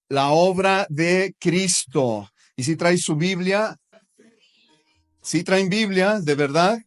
La obra de Cristo. ¿Y si trae su Biblia? ¿Sí traen Biblia, de verdad?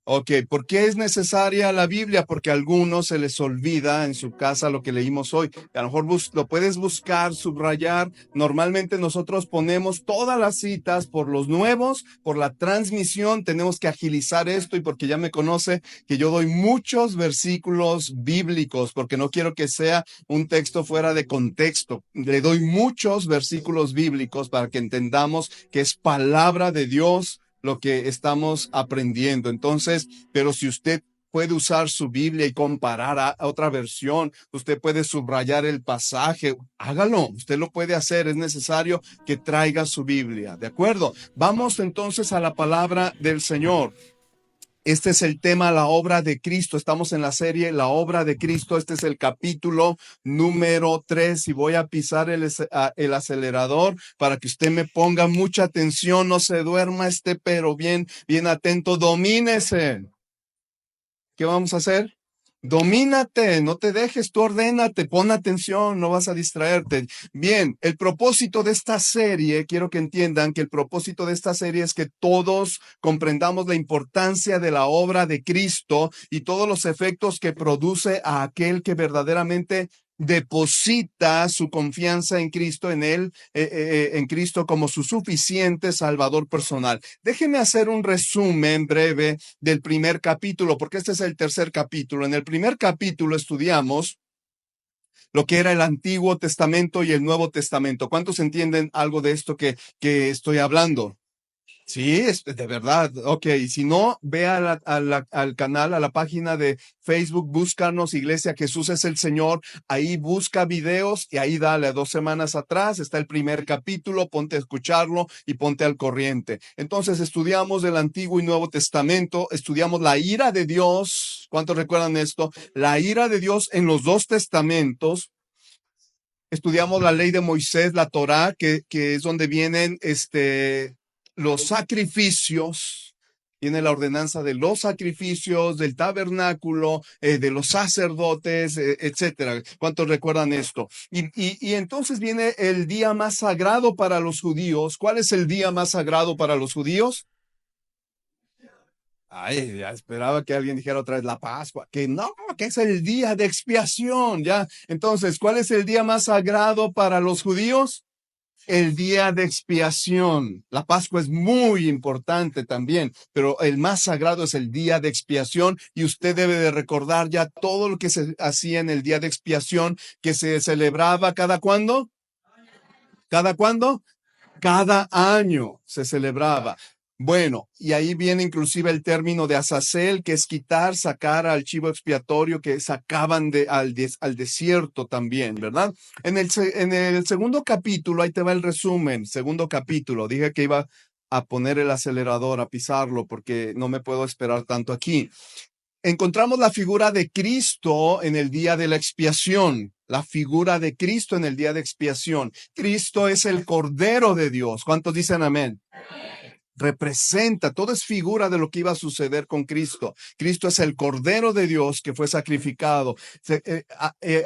Ok, ¿por qué es necesaria la Biblia? Porque a algunos se les olvida en su casa lo que leímos hoy. A lo mejor lo puedes buscar, subrayar. Normalmente nosotros ponemos todas las citas por los nuevos, por la transmisión. Tenemos que agilizar esto y porque ya me conoce que yo doy muchos versículos bíblicos porque no quiero que sea un texto fuera de contexto. Le doy muchos versículos bíblicos para que entendamos que es palabra de Dios lo que estamos aprendiendo. Entonces, pero si usted puede usar su Biblia y comparar a otra versión, usted puede subrayar el pasaje, hágalo, usted lo puede hacer, es necesario que traiga su Biblia, ¿de acuerdo? Vamos entonces a la palabra del Señor. Este es el tema, la obra de Cristo. Estamos en la serie La obra de Cristo. Este es el capítulo número 3 y voy a pisar el acelerador para que usted me ponga mucha atención, no se duerma, esté pero bien atento, domínese. ¿Qué vamos a hacer? Domínate, no te dejes, tú ordénate, pon atención, no vas a distraerte. Bien, el propósito de esta serie, quiero que entiendan que el propósito de esta serie es que todos comprendamos la importancia de la obra de Cristo y todos los efectos que produce a aquel que verdaderamente deposita su confianza en Cristo, en él, en Cristo como su suficiente Salvador personal. Déjenme hacer un resumen breve del primer capítulo, porque este es el tercer capítulo. En el primer capítulo estudiamos lo que era el Antiguo Testamento y el Nuevo Testamento. ¿Cuántos entienden algo de esto que estoy hablando? Sí, es de verdad. Ok, y si no, ve al canal, a la página de Facebook, búscanos Iglesia Jesús es el Señor. Ahí busca videos y ahí dale 2 semanas atrás. Está el primer capítulo, ponte a escucharlo y ponte al corriente. Entonces estudiamos el Antiguo y Nuevo Testamento, estudiamos la ira de Dios. ¿Cuántos recuerdan esto? La ira de Dios en los 2 testamentos. Estudiamos la ley de Moisés, la Torá, que es donde vienen los sacrificios, viene la ordenanza de los sacrificios, del tabernáculo, de los sacerdotes, etcétera. ¿Cuántos recuerdan esto? Y entonces viene el día más sagrado para los judíos. ¿Cuál es el día más sagrado para los judíos? Ay, ya esperaba que alguien dijera otra vez la Pascua, que no, que es el día de expiación, ya. Entonces, ¿cuál es el día más sagrado para los judíos? El día de expiación. La Pascua es muy importante también, pero el más sagrado es el día de expiación y usted debe de recordar ya todo lo que se hacía en el día de expiación, que se celebraba cada cuándo. ¿Cada cuándo? Cada año se celebraba. Bueno, y ahí viene inclusive el término de azazel, que es quitar, sacar al chivo expiatorio que sacaban al desierto también, ¿verdad? En el segundo capítulo, ahí te va el resumen, segundo capítulo, dije que iba a poner el acelerador, a pisarlo, porque no me puedo esperar tanto aquí. Encontramos la figura de Cristo en el día de la expiación, la figura de Cristo en el día de expiación. Cristo es el Cordero de Dios. ¿Cuántos dicen amén? Representa, todo es figura de lo que iba a suceder con Cristo. Cristo es el Cordero de Dios que fue sacrificado.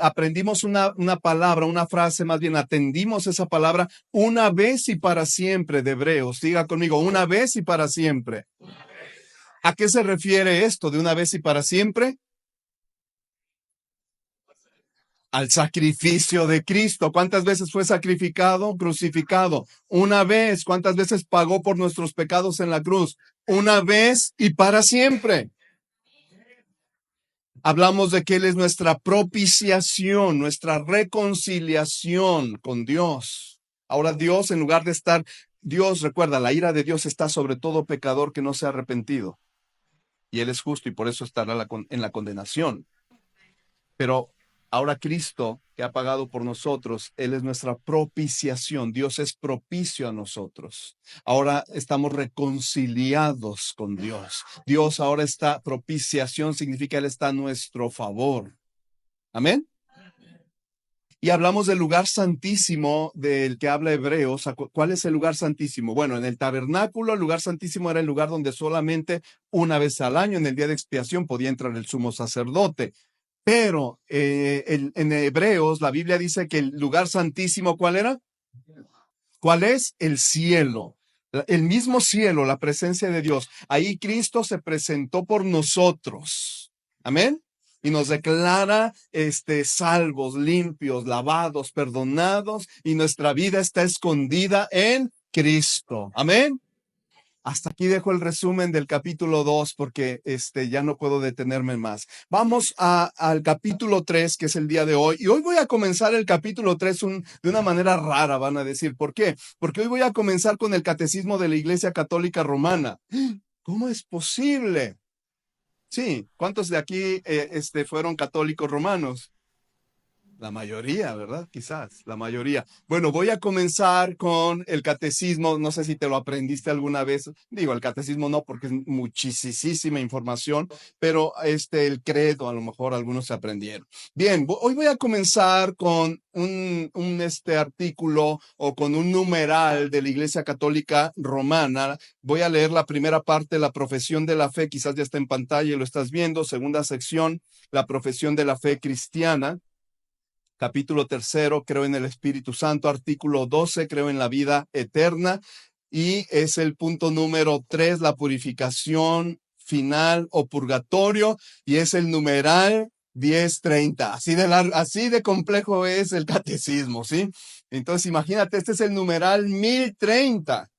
Aprendimos una palabra, una frase, más bien atendimos esa palabra una vez y para siempre de Hebreos. Diga conmigo, una vez y para siempre. ¿A qué se refiere esto de una vez y para siempre? Al sacrificio de Cristo. ¿Cuántas veces fue sacrificado? Crucificado. Una vez. ¿Cuántas veces pagó por nuestros pecados en la cruz? Una vez y para siempre. Hablamos de que Él es nuestra propiciación, nuestra reconciliación con Dios. Ahora Dios, en lugar de estar, Dios, recuerda, la ira de Dios está sobre todo pecador que no se ha arrepentido. Y Él es justo y por eso estará en la condenación. Pero ahora Cristo, que ha pagado por nosotros, Él es nuestra propiciación. Dios es propicio a nosotros. Ahora estamos reconciliados con Dios. Dios ahora está, propiciación significa Él está a nuestro favor. Amén. Y hablamos del lugar santísimo del que habla Hebreos. ¿Cuál es el lugar santísimo? Bueno, en el tabernáculo, el lugar santísimo era el lugar donde solamente una vez al año, en el día de expiación, podía entrar el sumo sacerdote. Pero en Hebreos la Biblia dice que el lugar santísimo, ¿cuál era? ¿Cuál es? El cielo. El mismo cielo, la presencia de Dios. Ahí Cristo se presentó por nosotros. Amén. Y nos declara salvos, limpios, lavados, perdonados, y nuestra vida está escondida en Cristo. Amén. Hasta aquí dejo el resumen del capítulo 2 porque ya no puedo detenerme más. Vamos al capítulo 3, que es el día de hoy. Y hoy voy a comenzar el capítulo 3 de una manera rara, van a decir. ¿Por qué? Porque hoy voy a comenzar con el catecismo de la Iglesia Católica Romana. ¿Cómo es posible? Sí, ¿cuántos de aquí fueron católicos romanos? La mayoría, ¿verdad? Quizás, la mayoría. Bueno, voy a comenzar con el catecismo. No sé si te lo aprendiste alguna vez. Digo, el catecismo no, porque es muchísima información, pero el credo, a lo mejor algunos se aprendieron. Bien, hoy voy a comenzar con un artículo o con un numeral de la Iglesia Católica Romana. Voy a leer la primera parte, la profesión de la fe, quizás ya está en pantalla y lo estás viendo. Segunda sección, la profesión de la fe cristiana. Capítulo 3, creo en el Espíritu Santo. Artículo 12, creo en la vida eterna. Y es el punto número 3, la purificación final o purgatorio. Y es el numeral 1030. Así de complejo es el catecismo, ¿sí? Entonces, imagínate, este es el numeral 1030.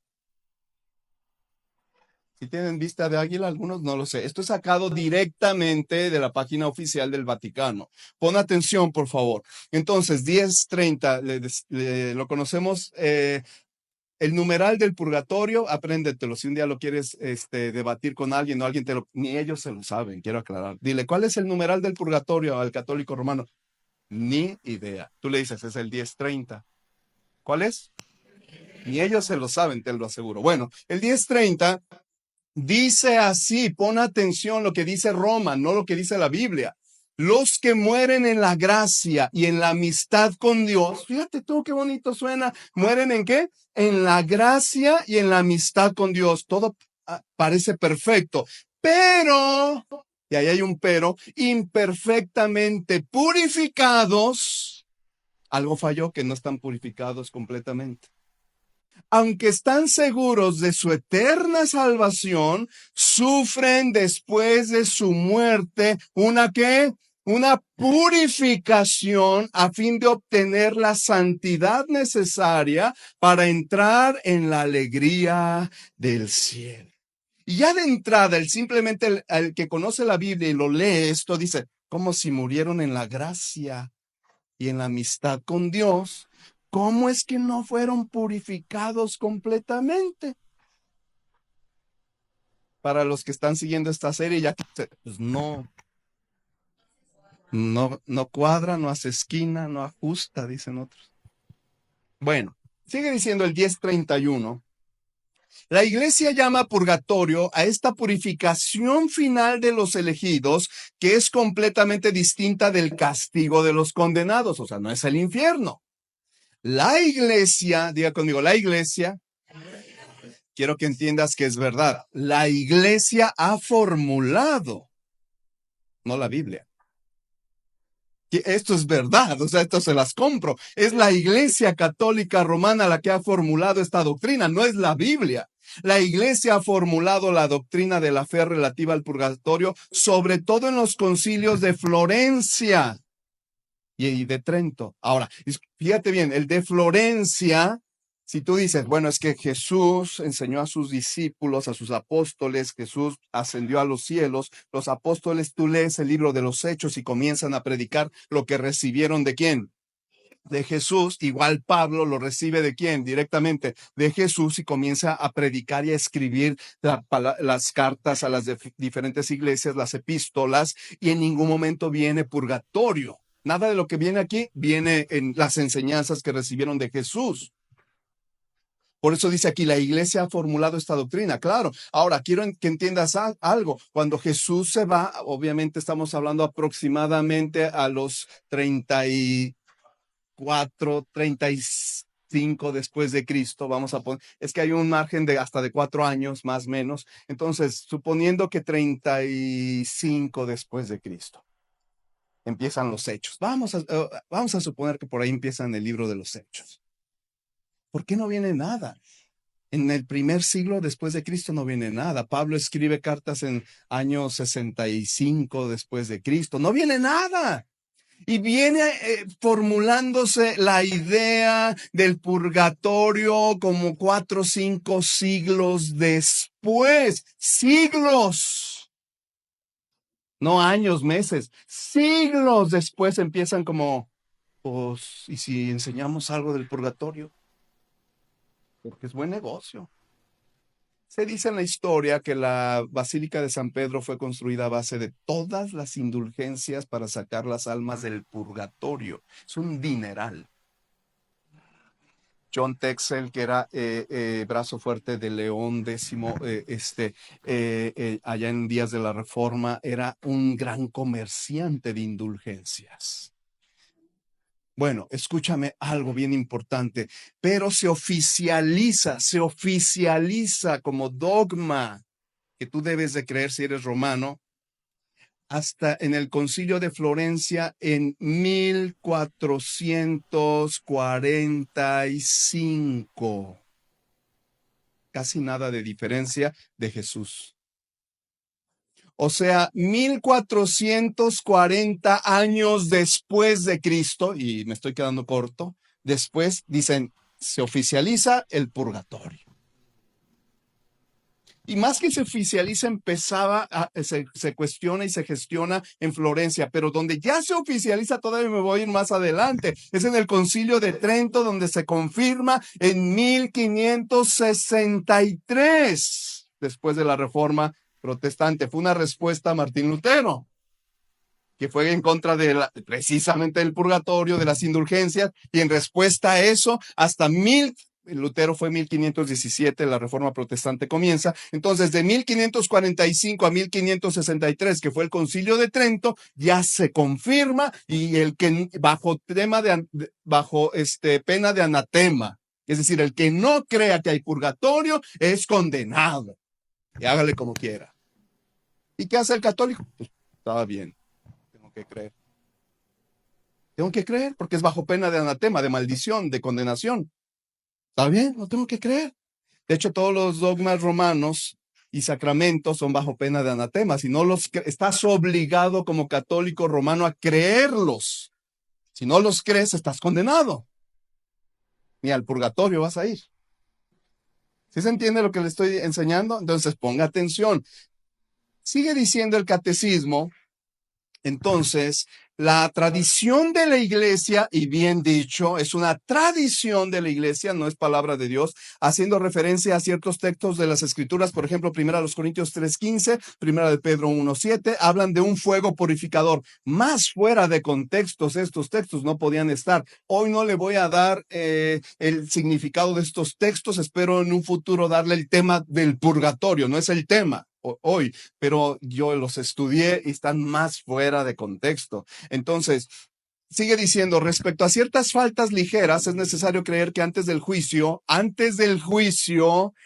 Si tienen vista de águila, algunos no lo sé. Esto es sacado directamente de la página oficial del Vaticano. Pon atención, por favor. Entonces, 1030, lo conocemos, el numeral del purgatorio, apréndetelo. Si un día lo quieres debatir con alguien o alguien ni ellos se lo saben, quiero aclarar. Dile, ¿cuál es el numeral del purgatorio al católico romano? Ni idea. Tú le dices, es el 1030. ¿Cuál es? Ni ellos se lo saben, te lo aseguro. Bueno, el 1030 dice así, pon atención lo que dice Roma, no lo que dice la Biblia. Los que mueren en la gracia y en la amistad con Dios, fíjate tú qué bonito suena, ¿mueren en qué? En la gracia y en la amistad con Dios. Todo parece perfecto, pero, y ahí hay un pero, imperfectamente purificados, algo falló, que no están purificados completamente. Aunque están seguros de su eterna salvación, sufren después de su muerte una purificación a fin de obtener la santidad necesaria para entrar en la alegría del cielo. Y ya de entrada, simplemente el que conoce la Biblia y lo lee esto, dice, como si murieron en la gracia y en la amistad con Dios, ¿cómo es que no fueron purificados completamente? Para los que están siguiendo esta serie, ya que pues no cuadra, no hace esquina, no ajusta, dicen otros. Bueno, sigue diciendo el 1031. La Iglesia llama purgatorio a esta purificación final de los elegidos, que es completamente distinta del castigo de los condenados, o sea, no es el infierno. La Iglesia, diga conmigo, la Iglesia, quiero que entiendas que es verdad, la Iglesia ha formulado, no la Biblia. Que esto es verdad, o sea, esto se las compro. Es la Iglesia Católica Romana la que ha formulado esta doctrina, no es la Biblia. La Iglesia ha formulado la doctrina de la fe relativa al purgatorio, sobre todo en los concilios de Florencia y de Trento. Ahora, fíjate bien, el de Florencia, si tú dices, bueno, es que Jesús enseñó a sus discípulos, a sus apóstoles, Jesús ascendió a los cielos, los apóstoles, tú lees el libro de los Hechos y comienzan a predicar lo que recibieron de quién. De Jesús, igual Pablo lo recibe de quién, directamente de Jesús, y comienza a predicar y a escribir las cartas a las diferentes iglesias, las epístolas, y en ningún momento viene purgatorio. Nada de lo que viene aquí viene en las enseñanzas que recibieron de Jesús. Por eso dice aquí, la Iglesia ha formulado esta doctrina. Claro, ahora quiero que entiendas algo. Cuando Jesús se va, obviamente estamos hablando aproximadamente a los 34, 35 después de Cristo, vamos a poner, es que hay un margen de hasta de 4 años, más o menos. Entonces, suponiendo que 35 después de Cristo. empiezan los Hechos. Vamos a suponer que por ahí empiezan el libro de los Hechos. ¿Por qué no viene nada? En el primer siglo después de Cristo no viene nada. Pablo escribe cartas en año 65 después de Cristo. No viene nada. Y viene formulándose la idea del purgatorio como 4 o 5 siglos después. Siglos. No años, meses. Siglos después empiezan como, pues, ¿y si enseñamos algo del purgatorio? Porque es buen negocio. Se dice en la historia que la Basílica de San Pedro fue construida a base de todas las indulgencias para sacar las almas del purgatorio. Es un dineral. John Texel, que era brazo fuerte de León X, allá en días de la Reforma, era un gran comerciante de indulgencias. Bueno, escúchame algo bien importante, pero se oficializa como dogma que tú debes de creer si eres romano, hasta en el Concilio de Florencia en 1445. Casi nada de diferencia de Jesús. O sea, 1440 años después de Cristo, y me estoy quedando corto, después dicen, se oficializa el purgatorio. Y más que se oficializa, se cuestiona y se gestiona en Florencia, pero donde ya se oficializa, todavía me voy a ir más adelante, es en el Concilio de Trento, donde se confirma en 1563, después de la Reforma Protestante. Fue una respuesta a Martín Lutero, que fue en contra de precisamente del purgatorio, de las indulgencias, y en respuesta a eso, hasta Lutero fue 1517, la Reforma Protestante comienza. Entonces, de 1545 a 1563, que fue el Concilio de Trento, ya se confirma, y el que bajo pena de anatema, es decir, el que no crea que hay purgatorio es condenado. Y hágale como quiera. ¿Y qué hace el católico? Pues estaba bien, tengo que creer. Tengo que creer porque es bajo pena de anatema, de maldición, de condenación. ¿Está bien? No tengo que creer. De hecho, todos los dogmas romanos y sacramentos son bajo pena de anatema. Si no estás obligado como católico romano a creerlos. Si no los crees, estás condenado. Ni al purgatorio vas a ir. ¿Sí se entiende lo que le estoy enseñando? Entonces, ponga atención. Sigue diciendo el catecismo. Entonces, la tradición de la iglesia, y bien dicho, es una tradición de la iglesia, no es palabra de Dios, haciendo referencia a ciertos textos de las escrituras, por ejemplo, 1 Corintios 3:15, 1 de Pedro 1:7, hablan de un fuego purificador. Más fuera de contextos, estos textos no podían estar. Hoy no le voy a dar el significado de estos textos, espero en un futuro darle el tema del purgatorio, no es el tema hoy, pero yo los estudié y están más fuera de contexto. Entonces, sigue diciendo, respecto a ciertas faltas ligeras, es necesario creer que antes del juicio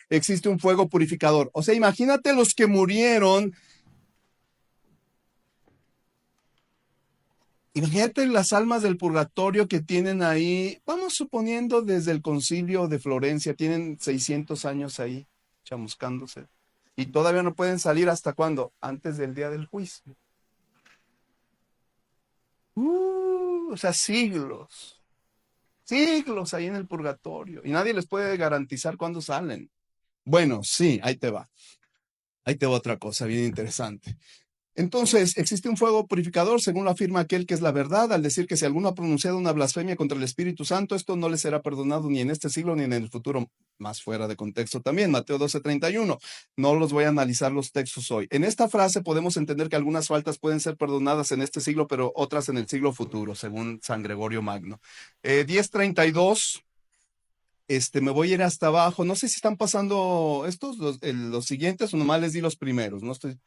existe un fuego purificador. O sea, imagínate los que murieron. Imagínate las almas del purgatorio que tienen ahí, vamos suponiendo desde el Concilio de Florencia, tienen 600 años ahí, chamuscándose. Y todavía no pueden salir hasta cuándo, antes del día del juicio. O sea, siglos ahí en el purgatorio. Y nadie les puede garantizar cuándo salen. Bueno, sí, ahí te va. Ahí te va otra cosa bien interesante. Entonces, existe un fuego purificador, según lo afirma aquel que es la verdad, al decir que si alguno ha pronunciado una blasfemia contra el Espíritu Santo, esto no le será perdonado ni en este siglo ni en el futuro. Más fuera de contexto también, Mateo 12:31. No los voy a analizar los textos hoy. En esta frase podemos entender que algunas faltas pueden ser perdonadas en este siglo, pero otras en el siglo futuro, según San Gregorio Magno. 10:32. Me voy a ir hasta abajo. No sé si están pasando estos, los siguientes, o nomás les di los primeros. No estoy...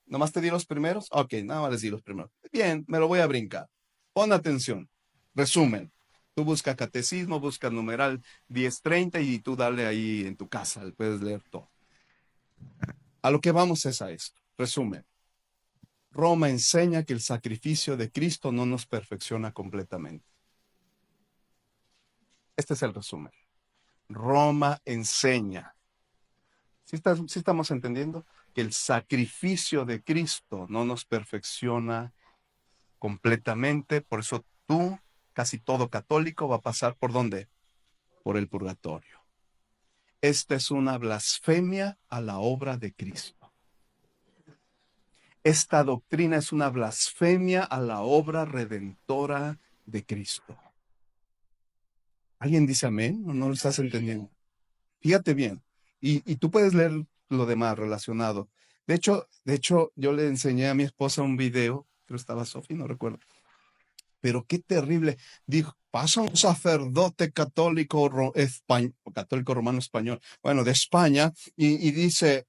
¿Nomás te di los primeros? Ok, nada más les di los primeros. Bien, me lo voy a brincar. Pon atención. Resumen. Tú busca catecismo, busca numeral 1030 y tú dale ahí en tu casa, puedes leer todo. A lo que vamos es a esto. Resumen. Roma enseña que el sacrificio de Cristo no nos perfecciona completamente. Este es el resumen. Roma enseña. ¿Sí estamos entendiendo? Que el sacrificio de Cristo no nos perfecciona completamente. Por eso tú, casi todo católico, va a pasar ¿por dónde? Por el purgatorio. Esta es una blasfemia a la obra de Cristo. Esta doctrina es una blasfemia a la obra redentora de Cristo. ¿Alguien dice amén o no lo estás entendiendo? Fíjate bien. Y tú puedes leer lo demás relacionado. De hecho, yo le enseñé a mi esposa un video, creo que estaba Sofi, no recuerdo. Pero qué terrible. Dijo, pasa un sacerdote católico, católico romano español, bueno, de España, y dice,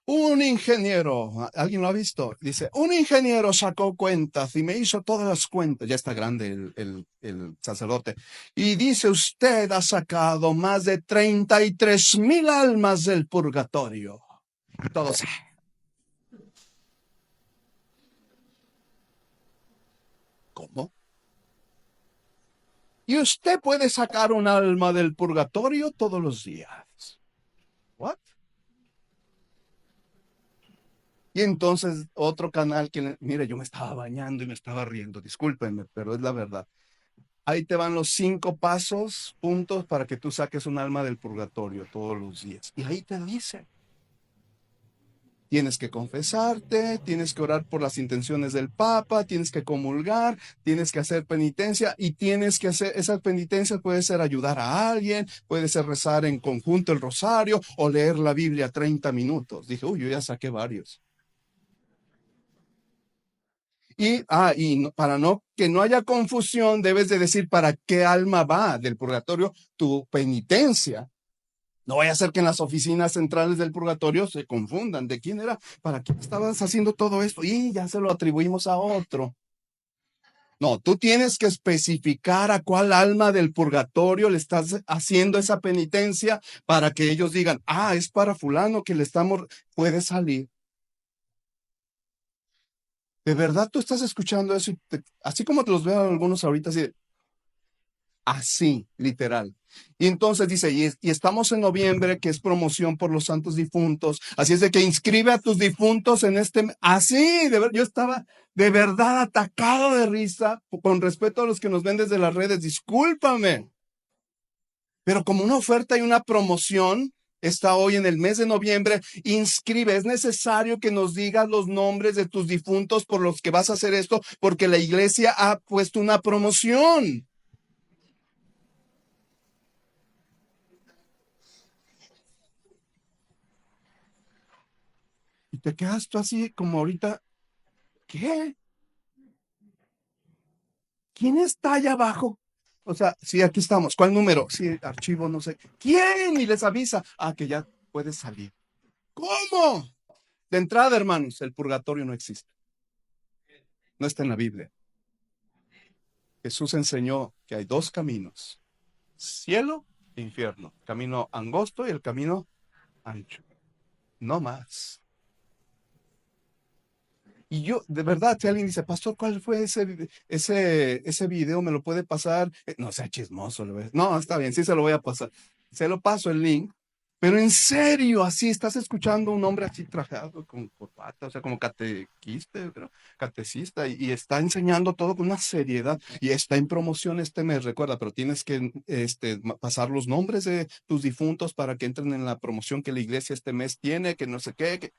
un ingeniero, ¿alguien lo ha visto? Dice, un ingeniero sacó cuentas y me hizo todas las cuentas. Ya está grande el sacerdote. Y dice, usted ha sacado más de 33,000 almas del purgatorio. Todos. ¿Cómo? Y usted puede sacar un alma del purgatorio todos los días. ¿What? Y entonces otro canal que, mire, yo me estaba bañando y me estaba riendo, discúlpenme, pero es la verdad. Ahí te van los 5 puntos para que tú saques un alma del purgatorio todos los días. Y ahí te dice, tienes que confesarte, tienes que orar por las intenciones del Papa, tienes que comulgar, tienes que hacer penitencia y tienes que hacer, esas penitencias puede ser ayudar a alguien, puede ser rezar en conjunto el rosario o leer la Biblia 30 minutos. Dije, uy, yo ya saqué varios. Y para que no haya confusión, debes de decir para qué alma va del purgatorio tu penitencia. No vaya a ser que en las oficinas centrales del purgatorio se confundan. ¿De quién era? ¿Para qué estabas haciendo todo esto? Y ya se lo atribuimos a otro. No, tú tienes que especificar a cuál alma del purgatorio le estás haciendo esa penitencia para que ellos digan, es para fulano que le estamos, puede salir. ¿De verdad tú estás escuchando eso? Así como te los veo algunos ahorita, así, literal. Y entonces dice, y estamos en noviembre, que es promoción por los santos difuntos. Así es de que inscribe a tus difuntos en así, yo estaba de verdad atacado de risa, con respeto a los que nos ven desde las redes, discúlpame. Pero como una oferta y una promoción, está hoy en el mes de noviembre, inscribe, es necesario que nos digas los nombres de tus difuntos por los que vas a hacer esto, porque la iglesia ha puesto una promoción. Y te quedas tú así como ahorita, ¿qué? ¿Quién está allá abajo? O sea, sí, aquí estamos. ¿Cuál número? Sí, archivo, no sé. ¿Quién? Y les avisa. Que ya puedes salir. ¿Cómo? De entrada, hermanos, el purgatorio no existe. No está en la Biblia. Jesús enseñó que hay 2 caminos. Cielo e infierno. Camino angosto y el camino ancho. No más. Y yo, de verdad, si alguien dice, pastor, ¿cuál fue ese video? ¿Me lo puede pasar? No sea chismoso. No, está bien, sí se lo voy a pasar. Se lo paso el link. Pero en serio, así estás escuchando a un hombre así trajeado con corbata, o sea, como catequista, catecista, y está enseñando todo con una seriedad. Y está en promoción este mes, recuerda, pero tienes que pasar los nombres de tus difuntos para que entren en la promoción que la iglesia este mes tiene, que no sé qué.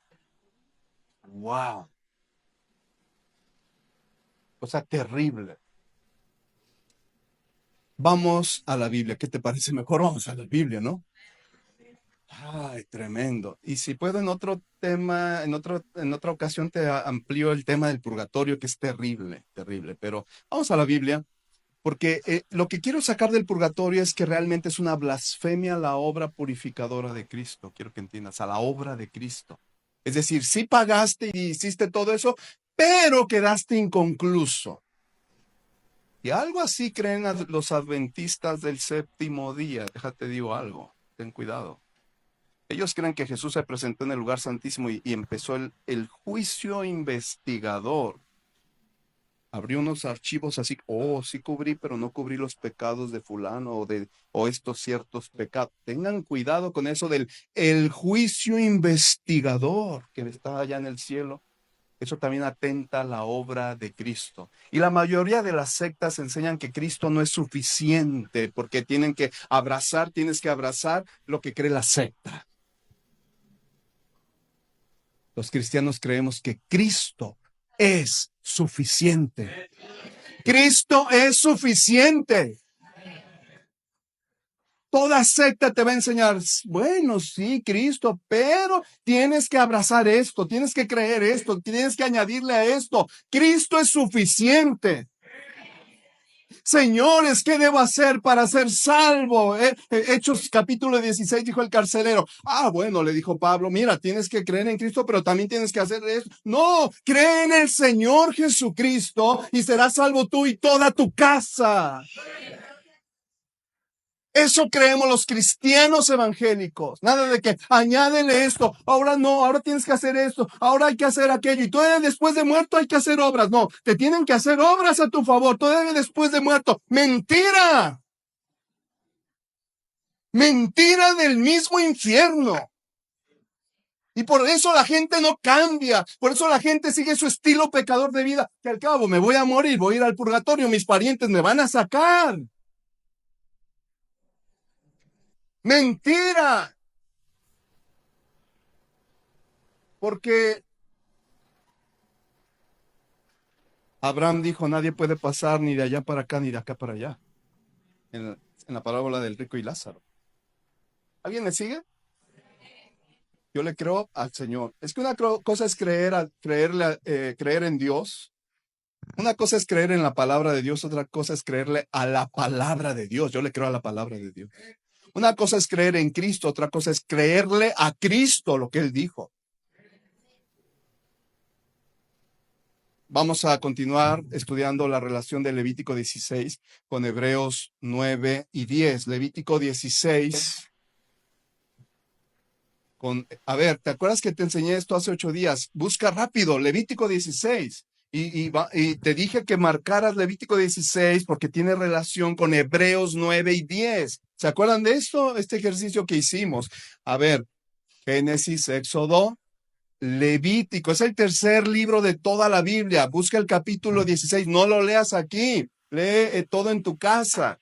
¡Wow! O sea, terrible. Vamos a la Biblia. ¿Qué te parece mejor? Vamos a la Biblia, ¿no? Ay, tremendo. Y si puedo en otro tema, en otra ocasión te amplío el tema del purgatorio, que es terrible, terrible. Pero vamos a la Biblia, porque lo que quiero sacar del purgatorio es que realmente es una blasfemia a la obra purificadora de Cristo. Quiero que entiendas, a la obra de Cristo. Es decir, sí pagaste y hiciste todo eso, pero quedaste inconcluso. Y algo así creen los adventistas del séptimo día. Déjate digo algo, ten cuidado. Ellos creen que Jesús se presentó en el lugar santísimo y empezó el juicio investigador. Abrió unos archivos así, oh, sí cubrí, pero no cubrí los pecados de fulano o estos ciertos pecados. Tengan cuidado con eso del el juicio investigador que está allá en el cielo. Eso también atenta a la obra de Cristo. Y la mayoría de las sectas enseñan que Cristo no es suficiente porque tienes que abrazar lo que cree la secta. Los cristianos creemos que Cristo es suficiente. Cristo es suficiente. Toda secta te va a enseñar, bueno, sí, Cristo, pero tienes que abrazar esto, tienes que creer esto, tienes que añadirle a esto. Cristo es suficiente. Señores, ¿qué debo hacer para ser salvo? Hechos capítulo 16 dijo el carcelero. Bueno, le dijo Pablo, mira, tienes que creer en Cristo, pero también tienes que hacer esto. No, cree en el Señor Jesucristo y serás salvo tú y toda tu casa. Eso creemos los cristianos evangélicos. Nada de que añádele esto. Ahora no, ahora tienes que hacer esto. Ahora hay que hacer aquello. Y todavía después de muerto hay que hacer obras. No, te tienen que hacer obras a tu favor. Todavía después de muerto. Mentira. Mentira del mismo infierno. Y por eso la gente no cambia. Por eso la gente sigue su estilo pecador de vida. Que al cabo me voy a morir, voy a ir al purgatorio. Mis parientes me van a sacar. Mentira. Porque Abraham dijo, nadie puede pasar ni de allá para acá ni de acá para allá. En la parábola del rico y Lázaro. ¿Alguien me sigue? Yo le creo al Señor. Es que una cosa es creer en Dios. Una cosa es creer en la palabra de Dios, otra cosa es creerle a la palabra de Dios. Yo le creo a la palabra de Dios. Una cosa es creer en Cristo, otra cosa es creerle a Cristo lo que Él dijo. Vamos a continuar estudiando la relación de Levítico 16 con Hebreos 9 y 10. Levítico 16. A ver, ¿te acuerdas que te enseñé esto hace 8 días? Busca rápido, Levítico 16. Y te dije que marcaras Levítico 16 porque tiene relación con Hebreos 9 y 10. ¿Se acuerdan de esto? Este ejercicio que hicimos. A ver, Génesis, Éxodo, Levítico. Es el tercer libro de toda la Biblia. Busca el capítulo 16. No lo leas aquí. Lee todo en tu casa.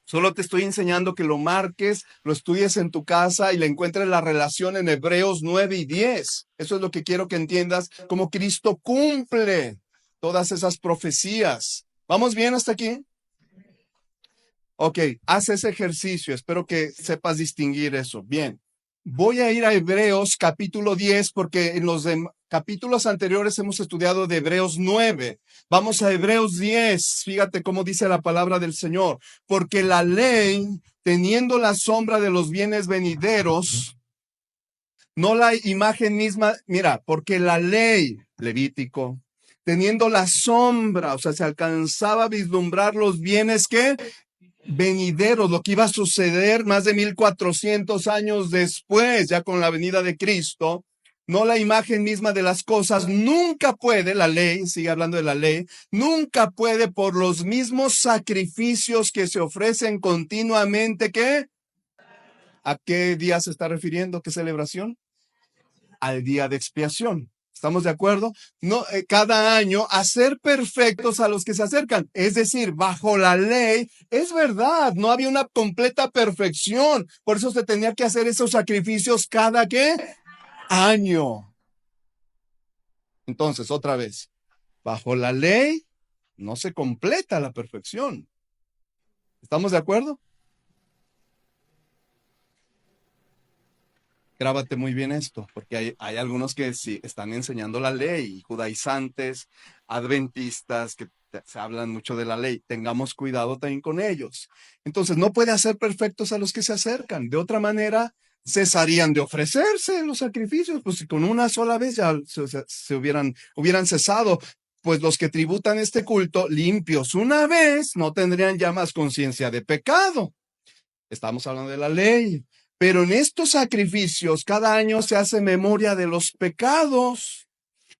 Solo te estoy enseñando que lo marques, lo estudies en tu casa y le encuentres la relación en Hebreos 9 y 10. Eso es lo que quiero que entiendas, cómo Cristo cumple todas esas profecías. ¿Vamos bien hasta aquí? Ok, haz ese ejercicio. Espero que sepas distinguir eso. Bien. Voy a ir a Hebreos capítulo 10 porque en los capítulos anteriores hemos estudiado de Hebreos 9. Vamos a Hebreos 10. Fíjate cómo dice la palabra del Señor. Porque la ley, teniendo la sombra de los bienes venideros, no la imagen misma, mira, porque la ley, Levítico, teniendo la sombra, o sea, se alcanzaba a vislumbrar los bienes que venideros, lo que iba a suceder más de 1400 años después, ya con la venida de Cristo, no la imagen misma de las cosas, nunca puede, la ley, sigue hablando de la ley, nunca puede por los mismos sacrificios que se ofrecen continuamente, ¿qué? ¿A qué día se está refiriendo? ¿Qué celebración? Al día de expiación. ¿Estamos de acuerdo? No, cada año hacer perfectos a los que se acercan. Es decir, bajo la ley, es verdad, no había una completa perfección. Por eso se tenía que hacer esos sacrificios cada ¿qué? Año. Entonces, otra vez, bajo la ley no se completa la perfección. ¿Estamos de acuerdo? Grábate muy bien esto, porque hay algunos que sí están enseñando la ley, judaizantes, adventistas, que se hablan mucho de la ley. Tengamos cuidado también con ellos. Entonces, no puede hacer perfectos a los que se acercan. De otra manera, cesarían de ofrecerse los sacrificios, pues si con una sola vez ya se hubieran cesado. Pues los que tributan este culto limpios una vez no tendrían ya más conciencia de pecado. Estamos hablando de la ley. Pero en estos sacrificios cada año se hace memoria de los pecados,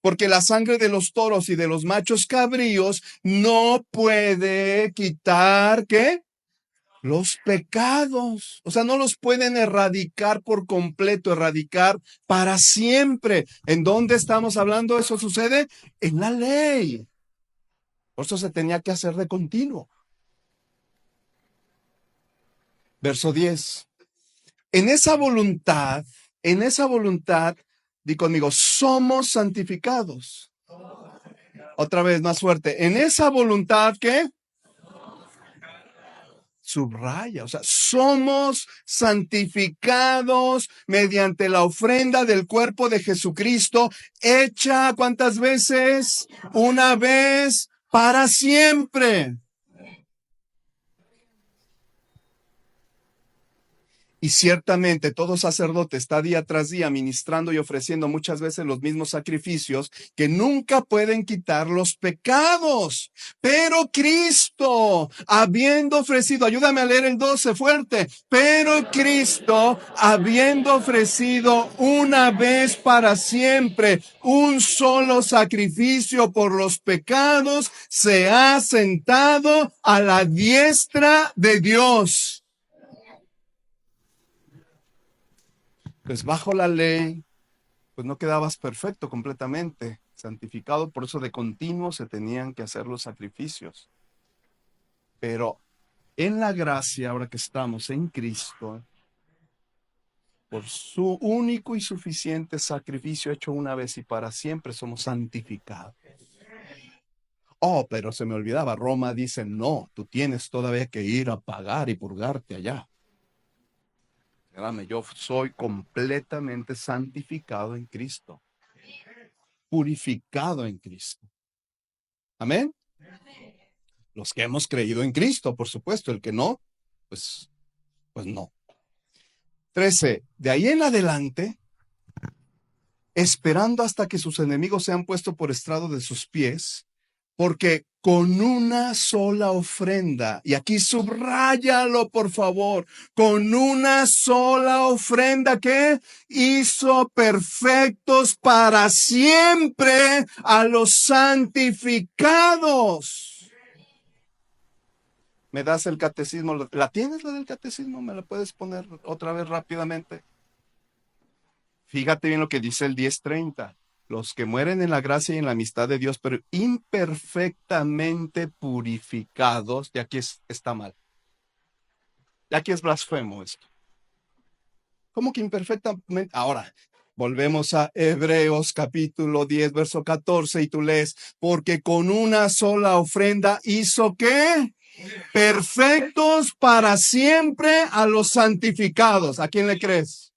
porque la sangre de los toros y de los machos cabríos no puede quitar, ¿qué? Los pecados. O sea, no los pueden erradicar por completo, erradicar para siempre. ¿En dónde estamos hablando? Eso sucede en la ley. Por eso se tenía que hacer de continuo. Verso 10. En esa voluntad, di conmigo, somos santificados. Otra vez, más fuerte. En esa voluntad, ¿qué? Subraya, o sea, somos santificados mediante la ofrenda del cuerpo de Jesucristo, hecha, ¿cuántas veces? Una vez para siempre. Y ciertamente todo sacerdote está día tras día ministrando y ofreciendo muchas veces los mismos sacrificios que nunca pueden quitar los pecados. Pero Cristo, habiendo ofrecido, ayúdame a leer el 12 fuerte, pero Cristo, habiendo ofrecido una vez para siempre un solo sacrificio por los pecados, se ha sentado a la diestra de Dios. Pues bajo la ley, pues no quedabas perfecto completamente, santificado, por eso de continuo se tenían que hacer los sacrificios. Pero en la gracia, ahora que estamos en Cristo, por su único y suficiente sacrificio hecho una vez y para siempre, somos santificados. Oh, pero se me olvidaba, Roma dice, no, tú tienes todavía que ir a pagar y purgarte allá. Espérame, yo soy completamente santificado en Cristo, purificado en Cristo. Amén. Los que hemos creído en Cristo, por supuesto. El que no, pues no. 13. De ahí en adelante, esperando hasta que sus enemigos sean puestos por estrado de sus pies, porque con una sola ofrenda, y aquí subráyalo por favor, con una sola ofrenda que hizo perfectos para siempre a los santificados. ¿Me das el catecismo? ¿La tienes la del catecismo? ¿Me la puedes poner otra vez rápidamente? Fíjate bien lo que dice el 10:30. Los que mueren en la gracia y en la amistad de Dios, pero imperfectamente purificados, y aquí está mal. Y aquí es blasfemo esto. ¿Cómo que imperfectamente? Ahora, volvemos a Hebreos capítulo 10, verso 14, y tú lees, porque con una sola ofrenda hizo ¿qué? Perfectos para siempre a los santificados. ¿A quién le crees?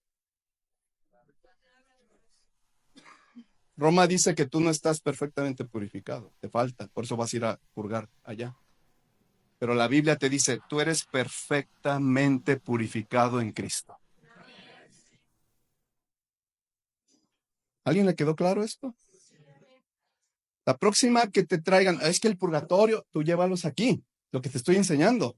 Roma dice que tú no estás perfectamente purificado, te falta, por eso vas a ir a purgar allá. Pero la Biblia te dice, tú eres perfectamente purificado en Cristo. ¿Alguien le quedó claro esto? La próxima que te traigan, es que el purgatorio, tú llévalos aquí, lo que te estoy enseñando.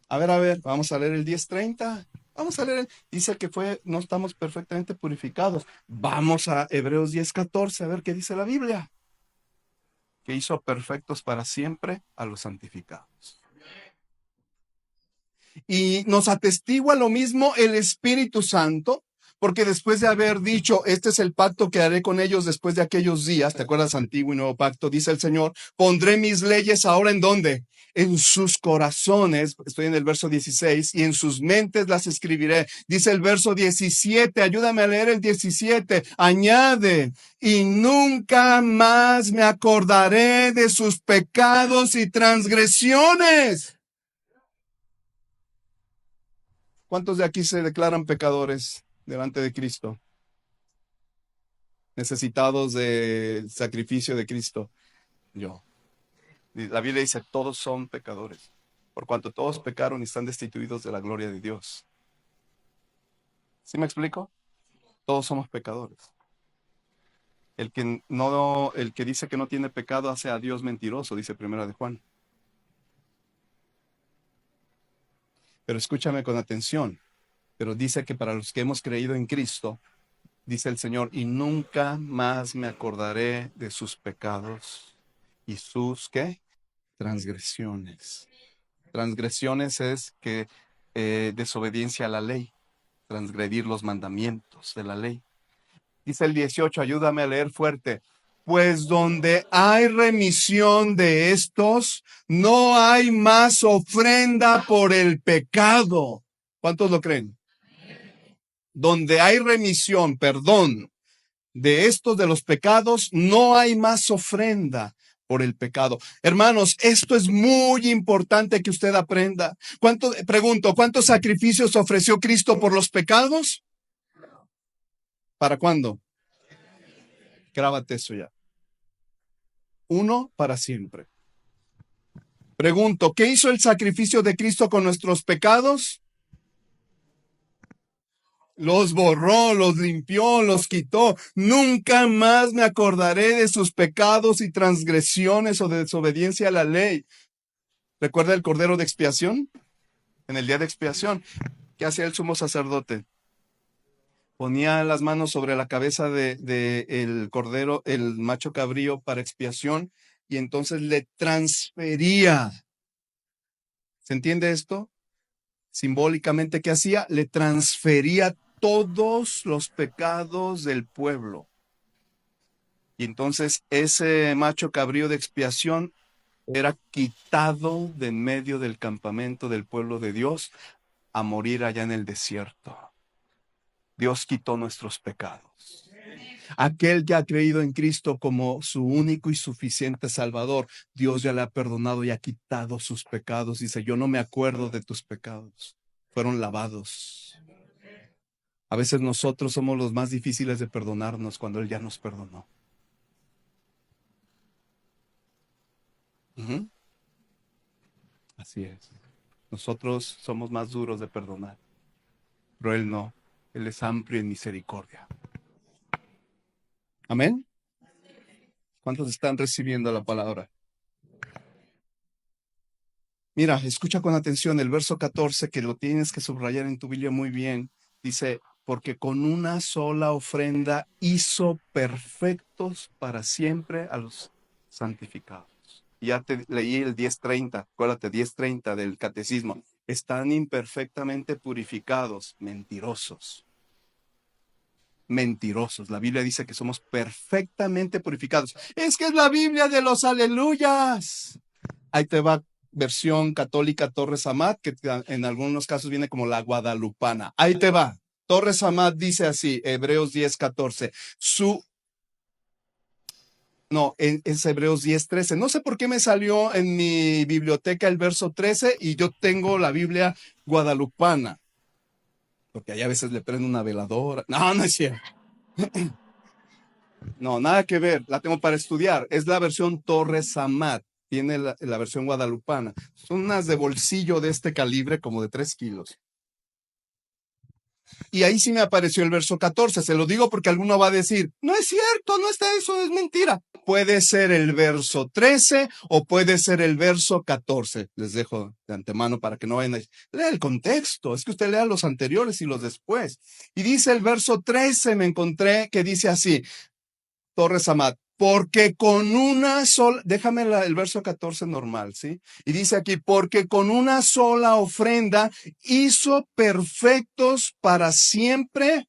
A ver, vamos a leer el 10:30. Vamos a leer, dice que no estamos perfectamente purificados. Vamos a Hebreos 10:14, a ver qué dice la Biblia. Que hizo perfectos para siempre a los santificados. Y nos atestigua lo mismo el Espíritu Santo, porque después de haber dicho, este es el pacto que haré con ellos después de aquellos días, ¿te acuerdas? Antiguo y nuevo pacto, dice el Señor, pondré mis leyes ahora ¿en dónde? En sus corazones, estoy en el verso 16, y en sus mentes las escribiré. Dice el verso 17, ayúdame a leer el 17, añade, y nunca más me acordaré de sus pecados y transgresiones. ¿Cuántos de aquí se declaran pecadores delante de Cristo? Necesitados del sacrificio de Cristo. Yo. La Biblia dice, todos son pecadores, por cuanto todos pecaron y están destituidos de la gloria de Dios. ¿Sí me explico? Todos somos pecadores. El que dice que no tiene pecado hace a Dios mentiroso, dice Primera de Juan. Pero escúchame con atención. Pero dice que para los que hemos creído en Cristo, dice el Señor, y nunca más me acordaré de sus pecados y sus, ¿qué? Transgresiones. Transgresiones es que desobediencia a la ley, transgredir los mandamientos de la ley. Dice el 18, ayúdame a leer fuerte. Pues donde hay remisión de estos, no hay más ofrenda por el pecado. ¿Cuántos lo creen? Donde hay remisión, perdón, de estos de los pecados, no hay más ofrenda por el pecado. Hermanos, esto es muy importante que usted aprenda. Pregunto, ¿cuántos sacrificios ofreció Cristo por los pecados? ¿Para cuándo? Grábate eso ya. Uno para siempre. Pregunto, ¿qué hizo el sacrificio de Cristo con nuestros pecados? Los borró, los limpió, los quitó. Nunca más me acordaré de sus pecados y transgresiones o de desobediencia a la ley. ¿Recuerda el cordero de expiación? En el día de expiación, ¿qué hacía el sumo sacerdote? Ponía las manos sobre la cabeza de el cordero, el macho cabrío para expiación, y entonces le transfería. ¿Se entiende esto? Simbólicamente, ¿qué hacía? Le transfería todos los pecados del pueblo. Y entonces ese macho cabrío de expiación era quitado de en medio del campamento del pueblo de Dios a morir allá en el desierto. Dios quitó nuestros pecados. Aquel que ha creído en Cristo como su único y suficiente Salvador, Dios ya le ha perdonado y ha quitado sus pecados. Dice, yo no me acuerdo de tus pecados. Fueron lavados. A veces nosotros somos los más difíciles de perdonarnos cuando Él ya nos perdonó. Así es. Nosotros somos más duros de perdonar, pero Él no. Él es amplio en misericordia. Amén. ¿Cuántos están recibiendo la palabra? Mira, escucha con atención el verso 14, que lo tienes que subrayar en tu Biblia muy bien. Dice, porque con una sola ofrenda hizo perfectos para siempre a los santificados. Ya te leí el 10:30, acuérdate, 10:30 del catecismo. Están imperfectamente purificados, mentirosos. Mentirosos. La Biblia dice que somos perfectamente purificados. Es que es la Biblia de los aleluyas. Ahí te va versión católica Torres Amat, que en algunos casos viene como la guadalupana. Ahí te va. Torres Amat dice así, Hebreos 10:14. Es Hebreos 10:13. No sé por qué me salió en mi biblioteca el verso 13 y yo tengo la Biblia guadalupana. Porque ahí a veces le prendo una veladora. No, no es cierto. No, nada que ver. La tengo para estudiar. Es la versión Torres Amat. Tiene la versión guadalupana. Son unas de bolsillo de este calibre, como de 3 kilos. Y ahí sí me apareció el verso 14. Se lo digo porque alguno va a decir, no es cierto, no está eso, es mentira. Puede ser el verso 13 o puede ser el verso 14. Les dejo de antemano para que no vayan a decir, lea el contexto. Es que usted lea los anteriores y los después. Y dice el verso 13, me encontré que dice así, Torres Amat, porque con una sola, déjame el verso 14 normal, ¿sí? Y dice aquí, porque con una sola ofrenda hizo perfectos para siempre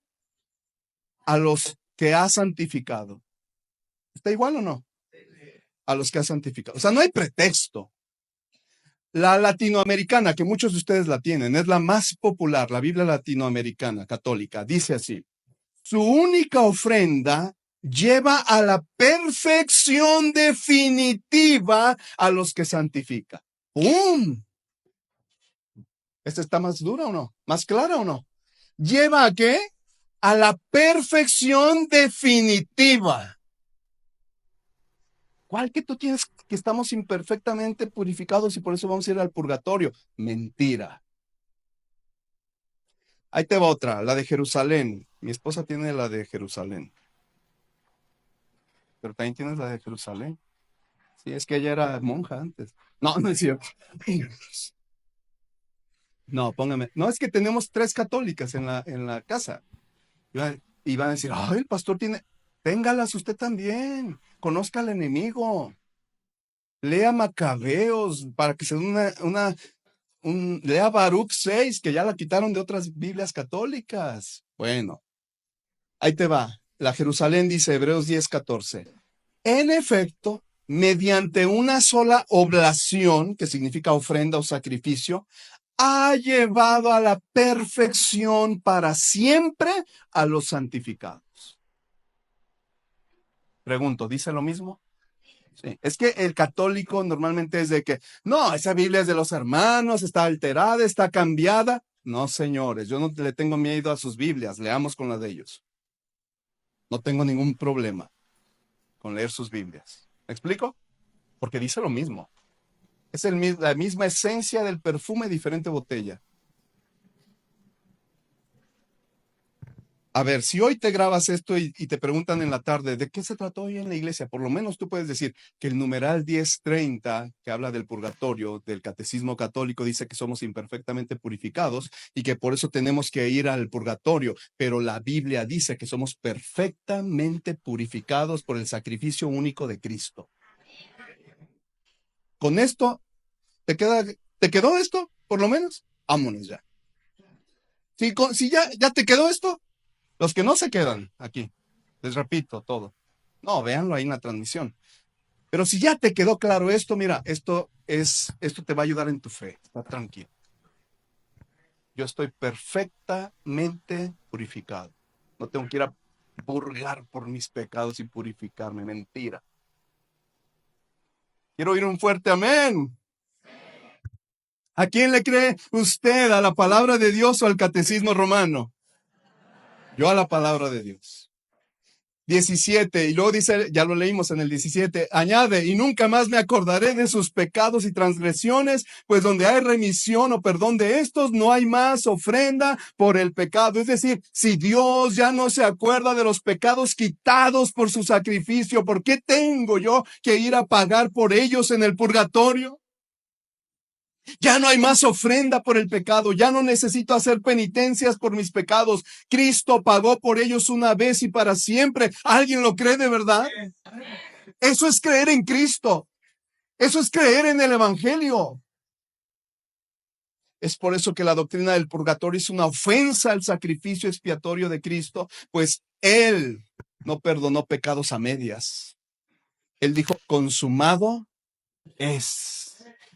a los que ha santificado. ¿Está igual o no? A los que ha santificado. O sea, no hay pretexto. La latinoamericana, que muchos de ustedes la tienen, es la más popular, la Biblia latinoamericana católica, dice así, su única ofrenda lleva a la perfección definitiva a los que santifica. ¡Pum! ¿Esta está más dura o no? ¿Más clara o no? ¿Lleva a qué? A la perfección definitiva. ¿Cuál que tú tienes que estamos imperfectamente purificados y por eso vamos a ir al purgatorio? Mentira. Ahí te va otra, la de Jerusalén. Mi esposa tiene la de Jerusalén. Pero también tienes la de Jerusalén. Sí, es que ella era monja antes. No, no es cierto. No, póngame. No, es que tenemos 3 católicas en la casa. Y van a decir, ay, el pastor tiene. Téngalas usted también. Conozca al enemigo. Lea Macabeos para que se dé lea Baruch 6, que ya la quitaron de otras Biblias católicas. Bueno, ahí te va. La Jerusalén dice, Hebreos 10:14. En efecto, mediante una sola oblación, que significa ofrenda o sacrificio, ha llevado a la perfección para siempre a los santificados. Pregunto, ¿dice lo mismo? Sí. Es que el católico normalmente es de que, no, esa Biblia es de los hermanos, está alterada, está cambiada. No, señores, yo no le tengo miedo a sus Biblias, leamos con la de ellos. No tengo ningún problema con leer sus Biblias. ¿Me explico? Porque dice lo mismo. Es la misma esencia del perfume, diferente botella. A ver, si hoy te grabas esto y te preguntan en la tarde, ¿de qué se trató hoy en la iglesia? Por lo menos tú puedes decir que el numeral 1030, que habla del purgatorio, del catecismo católico, dice que somos imperfectamente purificados y que por eso tenemos que ir al purgatorio, pero la Biblia dice que somos perfectamente purificados por el sacrificio único de Cristo. Con esto, ¿te quedó esto? Por lo menos, vámonos ya. Si ya te quedó esto, los que no se quedan aquí, les repito todo. No, véanlo ahí en la transmisión. Pero si ya te quedó claro esto, mira, esto te va a ayudar en tu fe. Está tranquilo. Yo estoy perfectamente purificado. No tengo que ir a purgar por mis pecados y purificarme. Mentira. Quiero oír un fuerte amén. ¿A quién le cree usted? ¿A la palabra de Dios o al catecismo romano? Yo a la palabra de Dios. 17, y luego dice, ya lo leímos en el 17, añade, y nunca más me acordaré de sus pecados y transgresiones, pues donde hay remisión o perdón de estos, no hay más ofrenda por el pecado. Es decir, si Dios ya no se acuerda de los pecados quitados por su sacrificio, ¿por qué tengo yo que ir a pagar por ellos en el purgatorio? Ya no hay más ofrenda por el pecado. Ya no necesito hacer penitencias por mis pecados. Cristo pagó por ellos una vez y para siempre. ¿Alguien lo cree de verdad? Eso es creer en Cristo. Eso es creer en el Evangelio. Es por eso que la doctrina del purgatorio es una ofensa al sacrificio expiatorio de Cristo, pues Él no perdonó pecados a medias. Él dijo, consumado es.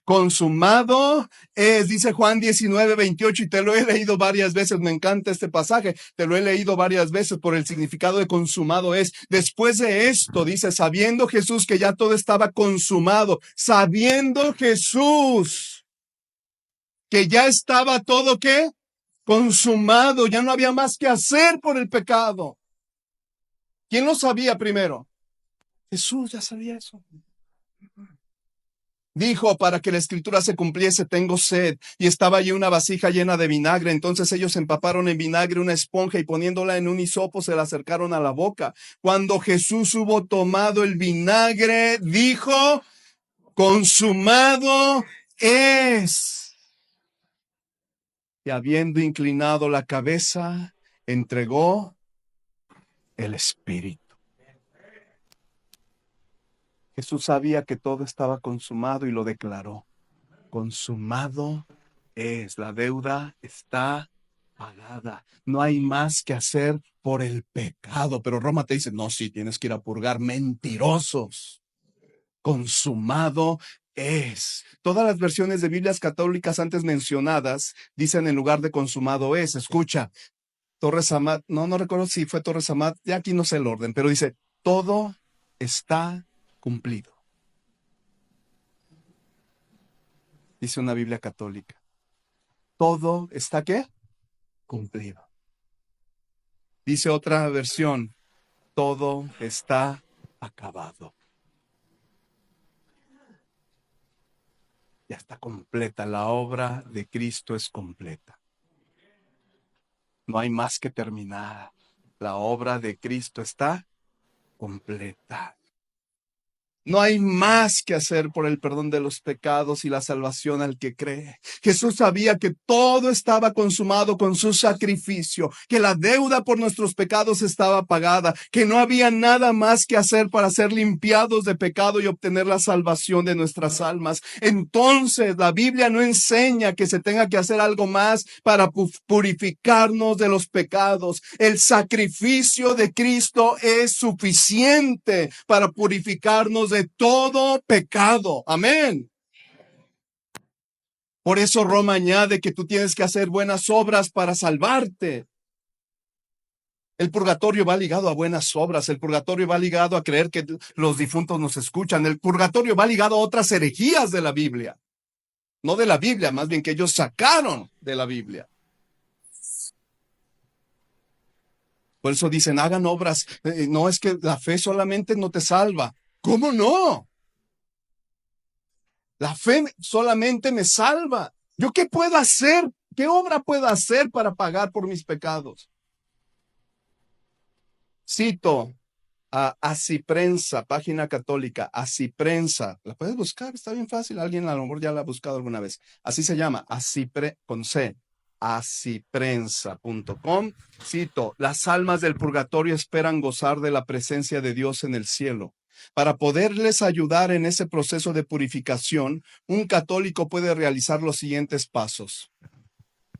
Consumado es, dice Juan 19:28, y te lo he leído varias veces, me encanta este pasaje, te lo he leído varias veces por el significado de consumado es. Después de esto, dice, sabiendo Jesús que ya todo estaba consumado, sabiendo Jesús que ya estaba todo, ¿qué? Consumado, ya no había más que hacer por el pecado. ¿Quién lo sabía primero? Jesús ya sabía eso. Dijo, para que la escritura se cumpliese, tengo sed. Y estaba allí una vasija llena de vinagre. Entonces ellos empaparon en vinagre una esponja y poniéndola en un hisopo se la acercaron a la boca. Cuando Jesús hubo tomado el vinagre, dijo, consumado es. Y habiendo inclinado la cabeza, entregó el espíritu. Jesús sabía que todo estaba consumado y lo declaró. Consumado es, la deuda está pagada. No hay más que hacer por el pecado. Pero Roma te dice, no, sí, tienes que ir a purgar. Mentirosos. Consumado es. Todas las versiones de Biblias católicas antes mencionadas dicen en lugar de consumado es. Escucha, Torres Amat, no recuerdo si fue Torres Amat, ya aquí no sé el orden, pero dice, todo está cumplido. Dice una Biblia católica. Todo está, ¿qué? Cumplido. Dice otra versión, todo está acabado. Ya está completa, la obra de Cristo es completa. No hay más que terminar. La obra de Cristo está completa. No hay más que hacer por el perdón de los pecados y la salvación al que cree. Jesús sabía que todo estaba consumado con su sacrificio, que la deuda por nuestros pecados estaba pagada, que no había nada más que hacer para ser limpiados de pecado y obtener la salvación de nuestras almas. Entonces, la Biblia no enseña que se tenga que hacer algo más para purificarnos de los pecados. El sacrificio de Cristo es suficiente para purificarnos de todo pecado. Amén. Por eso Roma añade que tú tienes que hacer buenas obras para salvarte. El purgatorio va ligado a buenas obras. El purgatorio va ligado a creer que los difuntos nos escuchan. El purgatorio va ligado a otras herejías de la Biblia. No de la Biblia, más bien que ellos sacaron de la Biblia. Por eso dicen, hagan obras. No, es que la fe solamente no te salva. ¿Cómo no? La fe solamente me salva. ¿Yo qué puedo hacer? ¿Qué obra puedo hacer para pagar por mis pecados? Cito a Asiprensa, página católica, Asiprensa. La puedes buscar, está bien fácil. Alguien a lo mejor ya la ha buscado alguna vez. Así se llama, con C, asiprensa.com. Cito, las almas del purgatorio esperan gozar de la presencia de Dios en el cielo. Para poderles ayudar en ese proceso de purificación, un católico puede realizar los siguientes pasos.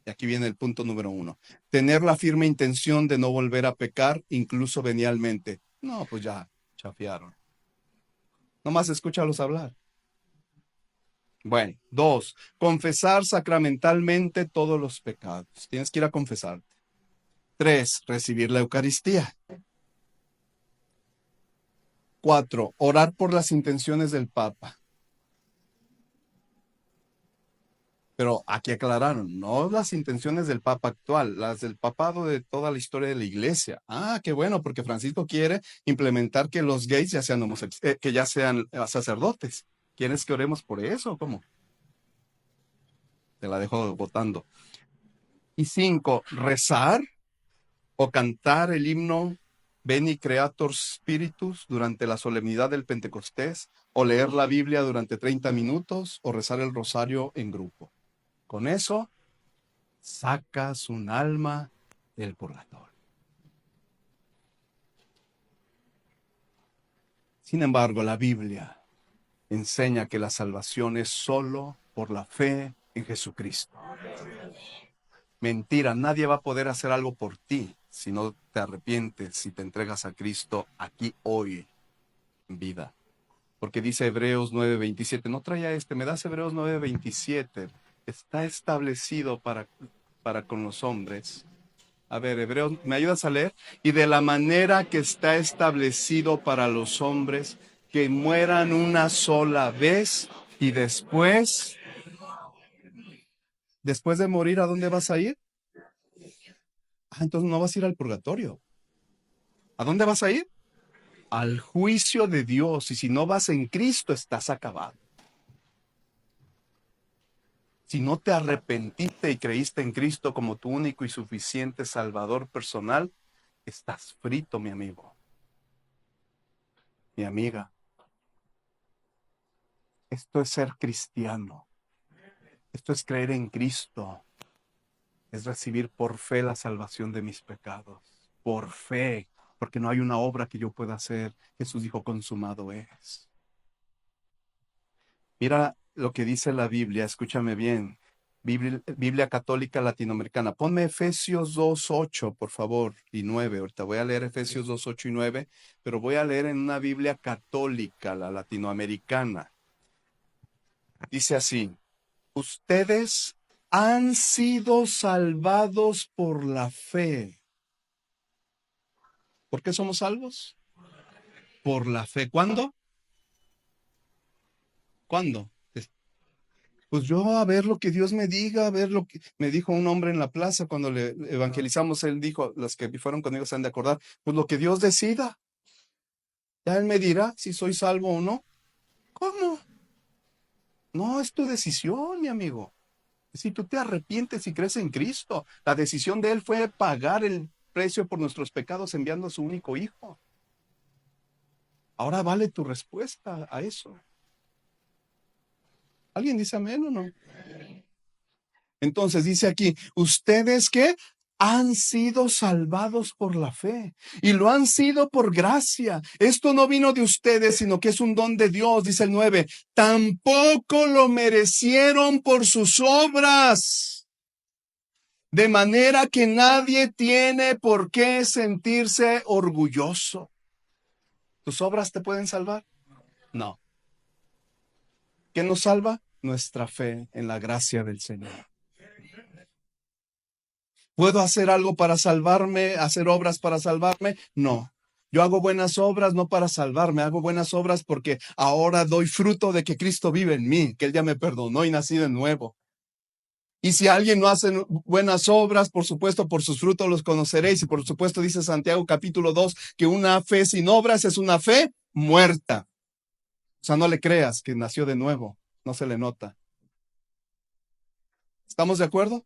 Y aquí viene el punto número 1. Tener la firme intención de no volver a pecar, incluso venialmente. No, pues ya, chafiaron. Nomás escúchalos hablar. Bueno, 2. Confesar sacramentalmente todos los pecados. Tienes que ir a confesarte. 3. Recibir la Eucaristía. 4. Orar por las intenciones del Papa. Pero aquí aclararon, no las intenciones del Papa actual, las del papado de toda la historia de la Iglesia. Ah, qué bueno, porque Francisco quiere implementar que los gays ya sean que ya sean sacerdotes. ¿Quieres que oremos por eso? ¿Cómo? Te la dejo votando. Y 5, rezar o cantar el himno Veni Creator Spiritus durante la solemnidad del Pentecostés, o leer la Biblia durante 30 minutos, o rezar el rosario en grupo. Con eso, sacas un alma del purgatorio. Sin embargo, la Biblia enseña que la salvación es solo por la fe en Jesucristo. Mentira, nadie va a poder hacer algo por ti si no te arrepientes, si te entregas a Cristo aquí hoy en vida. Porque dice Hebreos 9:27, no traía me das Hebreos 9:27, está establecido para con los hombres. A ver, Hebreos, ¿me ayudas a leer? Y de la manera que está establecido para los hombres, que mueran una sola vez y después de morir, ¿a dónde vas a ir? Entonces no vas a ir al purgatorio. ¿A dónde vas a ir? Al juicio de Dios. Y si no vas en Cristo, estás acabado. Si no te arrepentiste y creíste en Cristo como tu único y suficiente Salvador personal, estás frito, mi amigo, mi amiga. Esto es ser cristiano. Esto es creer en Cristo. Es recibir por fe la salvación de mis pecados. Por fe. Porque no hay una obra que yo pueda hacer. Jesús dijo, consumado es. Mira lo que dice la Biblia. Escúchame bien. Biblia Católica Latinoamericana. Ponme Efesios 2:8, por favor, y 9. Ahorita voy a leer Efesios 2:8 y 9, pero voy a leer en una Biblia católica, la latinoamericana. Dice así, ustedes han sido salvados por la fe. ¿Por qué somos salvos? Por la fe. ¿Cuándo? ¿Cuándo? Pues yo a ver lo que Dios me diga, a ver lo que me dijo un hombre en la plaza cuando le evangelizamos. Él dijo, los que fueron conmigo se han de acordar, pues lo que Dios decida. Ya Él me dirá si soy salvo o no. ¿Cómo? No, es tu decisión, mi amigo. Si tú te arrepientes y crees en Cristo, la decisión de Él fue pagar el precio por nuestros pecados enviando a su único hijo. Ahora vale tu respuesta a eso. ¿Alguien dice amén o no? Entonces dice aquí, ustedes que han sido salvados por la fe y lo han sido por gracia. Esto no vino de ustedes, sino que es un don de Dios, dice el 9. Tampoco lo merecieron por sus obras. De manera que nadie tiene por qué sentirse orgulloso. ¿Tus obras te pueden salvar? No. ¿Qué nos salva? Nuestra fe en la gracia del Señor. ¿Puedo hacer algo para salvarme, hacer obras para salvarme? No. Yo hago buenas obras no para salvarme, hago buenas obras porque ahora doy fruto de que Cristo vive en mí, que Él ya me perdonó y nací de nuevo. Y si alguien no hace buenas obras, por supuesto, por sus frutos los conoceréis. Y por supuesto, dice Santiago capítulo 2, que una fe sin obras es una fe muerta. O sea, no le creas que nació de nuevo, no se le nota. ¿Estamos de acuerdo?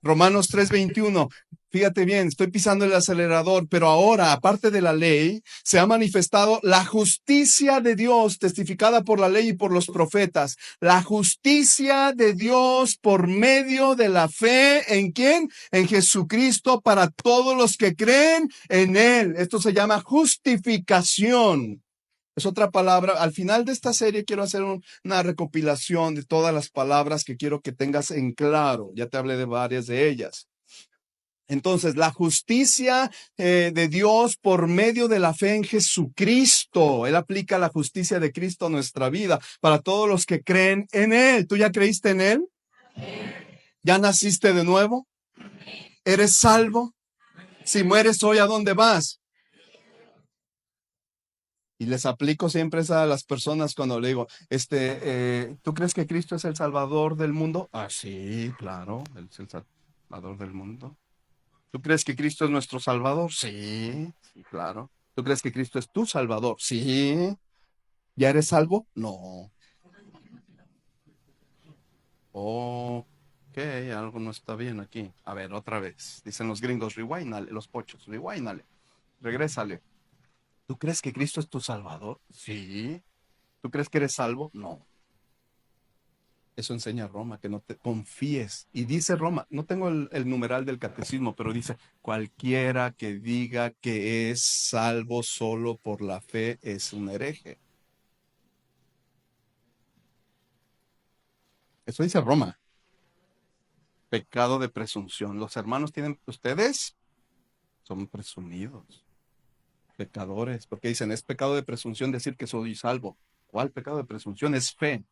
Romanos 3:21, fíjate bien, estoy pisando el acelerador, pero ahora, aparte de la ley, se ha manifestado la justicia de Dios, testificada por la ley y por los profetas. La justicia de Dios por medio de la fe, ¿en quién? En Jesucristo, para todos los que creen en Él. Esto se llama justificación. Es otra palabra. Al final de esta serie quiero hacer una recopilación de todas las palabras que quiero que tengas en claro. Ya te hablé de varias de ellas. Entonces, la justicia de Dios por medio de la fe en Jesucristo. Él aplica la justicia de Cristo a nuestra vida para todos los que creen en Él. ¿Tú ya creíste en Él? ¿Ya naciste de nuevo? ¿Eres salvo? Si mueres hoy, ¿a dónde vas? Y les aplico siempre a las personas cuando le digo, ¿tú crees que Cristo es el Salvador del mundo? Ah, sí, claro, Él es el Salvador del mundo. ¿Tú crees que Cristo es nuestro Salvador? Sí, sí, claro. ¿Tú crees que Cristo es tu Salvador? Sí. ¿Ya eres salvo? No. Ok, algo no está bien aquí. A ver, otra vez. Dicen los gringos, rewindale, los pochos, rewindale. Regrésale. ¿Tú crees que Cristo es tu Salvador? Sí. ¿Tú crees que eres salvo? No. Eso enseña Roma, que no te confíes. Y dice Roma, no tengo el numeral del catecismo, pero dice, cualquiera que diga que es salvo solo por la fe es un hereje. Eso dice Roma. Pecado de presunción. Los hermanos tienen, ustedes son presumidos, pecadores, porque dicen, es pecado de presunción decir que soy salvo. ¿Cuál pecado de presunción? Es fe.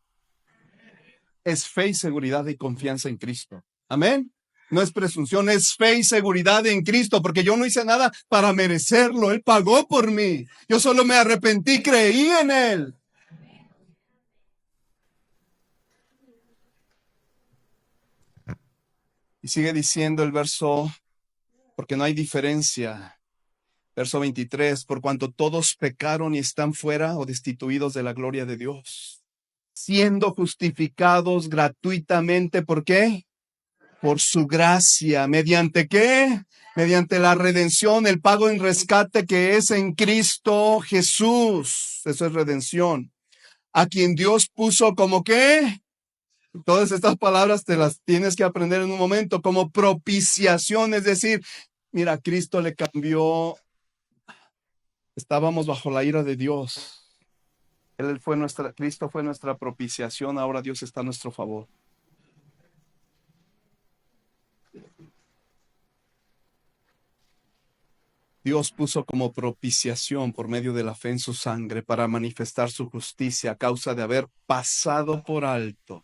Es fe y seguridad y confianza en Cristo. Amén. No es presunción, es fe y seguridad en Cristo, porque yo no hice nada para merecerlo. Él pagó por mí. Yo solo me arrepentí, creí en Él. Y sigue diciendo el verso, porque no hay diferencia. Verso 23, por cuanto todos pecaron y están fuera o destituidos de la gloria de Dios, siendo justificados gratuitamente, ¿por qué? Por su gracia. ¿Mediante qué? Mediante la redención, el pago en rescate que es en Cristo Jesús. Eso es redención. A quien Dios puso como qué. Todas estas palabras te las tienes que aprender en un momento, como propiciación, es decir, mira, Cristo le cambió, estábamos bajo la ira de Dios. Cristo fue nuestra propiciación, ahora Dios está a nuestro favor. Dios puso como propiciación por medio de la fe en su sangre para manifestar su justicia a causa de haber pasado por alto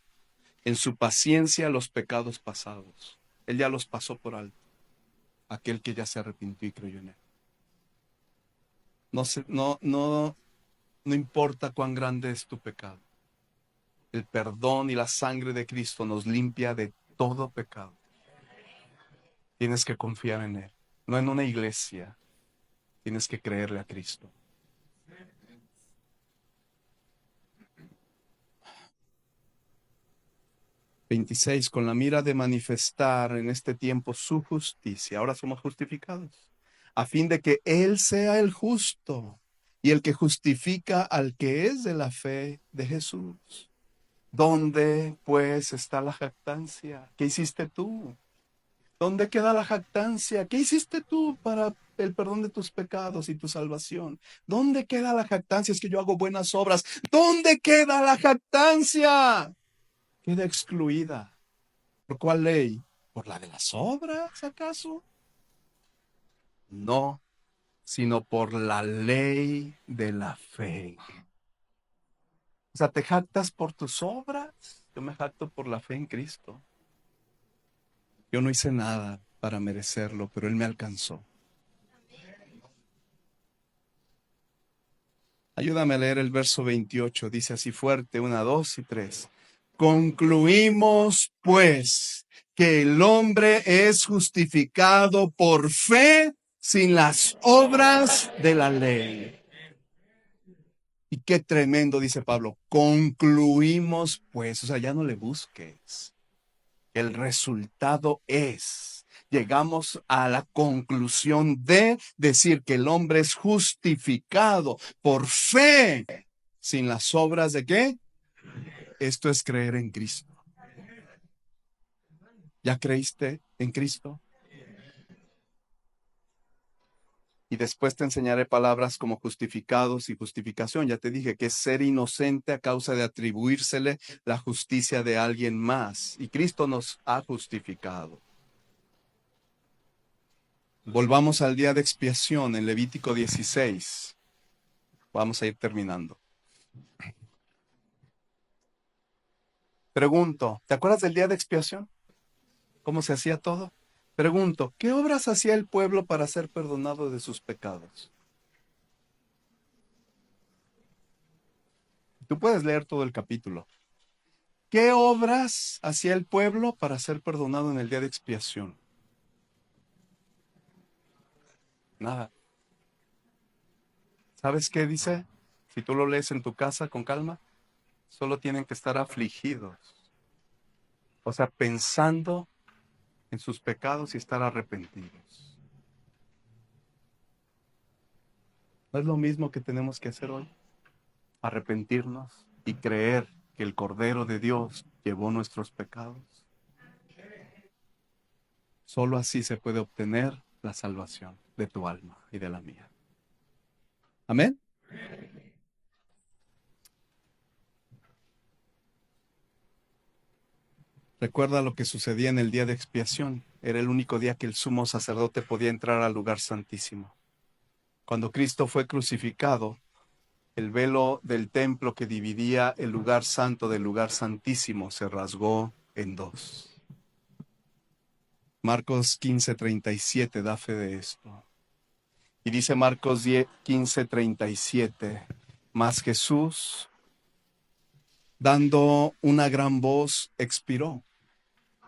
en su paciencia los pecados pasados. Él ya los pasó por alto. Aquel que ya se arrepintió y creyó en Él. No importa cuán grande es tu pecado. El perdón y la sangre de Cristo nos limpia de todo pecado. Tienes que confiar en Él, no en una iglesia. Tienes que creerle a Cristo. (26) Con la mira de manifestar en este tiempo su justicia. Ahora somos justificados. A fin de que Él sea el justo y el que justifica al que es de la fe de Jesús. ¿Dónde, pues, está la jactancia? ¿Qué hiciste tú? ¿Dónde queda la jactancia? ¿Qué hiciste tú para el perdón de tus pecados y tu salvación? ¿Dónde queda la jactancia? Es que yo hago buenas obras. ¿Dónde queda la jactancia? Queda excluida. ¿Por cuál ley? ¿Por la de las obras, acaso? No, sino por la ley de la fe. O sea, ¿te jactas por tus obras? Yo me jacto por la fe en Cristo. Yo no hice nada para merecerlo, pero Él me alcanzó. Ayúdame a leer el verso 28. Dice así fuerte, 1, 2 y 3. Concluimos, pues, que el hombre es justificado por fe sin las obras de la ley. Y qué tremendo, dice Pablo. Concluimos, pues, o sea, ya no le busques. El resultado es, llegamos a la conclusión de decir que el hombre es justificado por fe, sin las obras de ¿qué? Esto es creer en Cristo. ¿Ya creíste en Cristo? Y después te enseñaré palabras como justificados y justificación. Ya te dije que es ser inocente a causa de atribuírsele la justicia de alguien más. Y Cristo nos ha justificado. Volvamos al día de expiación en Levítico 16. Vamos a ir terminando. Pregunto, ¿te acuerdas del día de expiación? ¿Cómo se hacía todo? Pregunto, ¿qué obras hacía el pueblo para ser perdonado de sus pecados? Tú puedes leer todo el capítulo. ¿Qué obras hacía el pueblo para ser perdonado en el día de expiación? Nada. ¿Sabes qué dice? Si tú lo lees en tu casa con calma, solo tienen que estar afligidos. O sea, pensando en sus pecados y estar arrepentidos. ¿No es lo mismo que tenemos que hacer hoy? Arrepentirnos y creer que el Cordero de Dios llevó nuestros pecados. Solo así se puede obtener la salvación de tu alma y de la mía. Amén. Recuerda lo que sucedía en el día de expiación. Era el único día que el sumo sacerdote podía entrar al lugar santísimo. Cuando Cristo fue crucificado, el velo del templo que dividía el lugar santo del lugar santísimo se rasgó en dos. Marcos 15:37 da fe de esto. Y dice Marcos 15:37, mas Jesús, dando una gran voz, expiró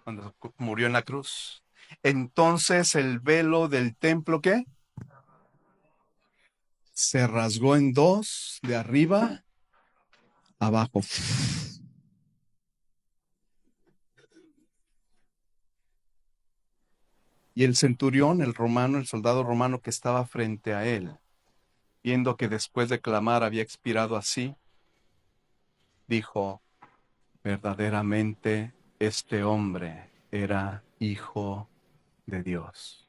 cuando murió en la cruz. Entonces el velo del templo, ¿qué? Se rasgó en dos, de arriba abajo. Y el centurión, el romano, el soldado romano que estaba frente a él, viendo que después de clamar había expirado así, dijo, verdaderamente este hombre era hijo de Dios.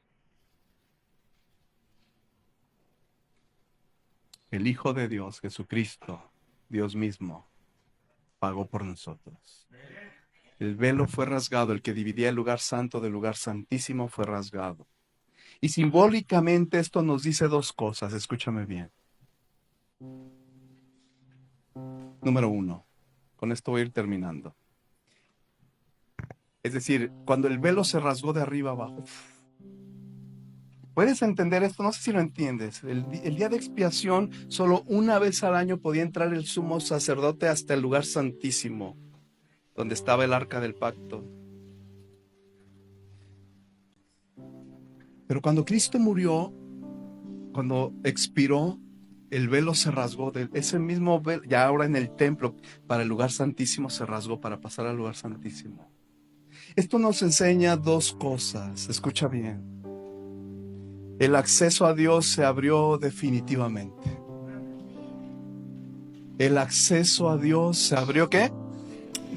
El Hijo de Dios, Jesucristo, Dios mismo, pagó por nosotros. El velo fue rasgado, el que dividía el lugar santo del lugar santísimo fue rasgado. Y simbólicamente esto nos dice dos cosas, escúchame bien. Número uno, con esto voy a ir terminando. Es decir, cuando el velo se rasgó de arriba abajo. ¿Puedes entender esto? No sé si lo entiendes. El día de expiación, solo una vez al año podía entrar el sumo sacerdote hasta el lugar santísimo, donde estaba el arca del pacto. Pero cuando Cristo murió, cuando expiró, el velo se rasgó. Ese mismo velo, ya ahora en el templo, para el lugar santísimo se rasgó para pasar al lugar santísimo. Esto nos enseña dos cosas. Escucha bien. El acceso a Dios se abrió definitivamente. El acceso a Dios se abrió, ¿qué?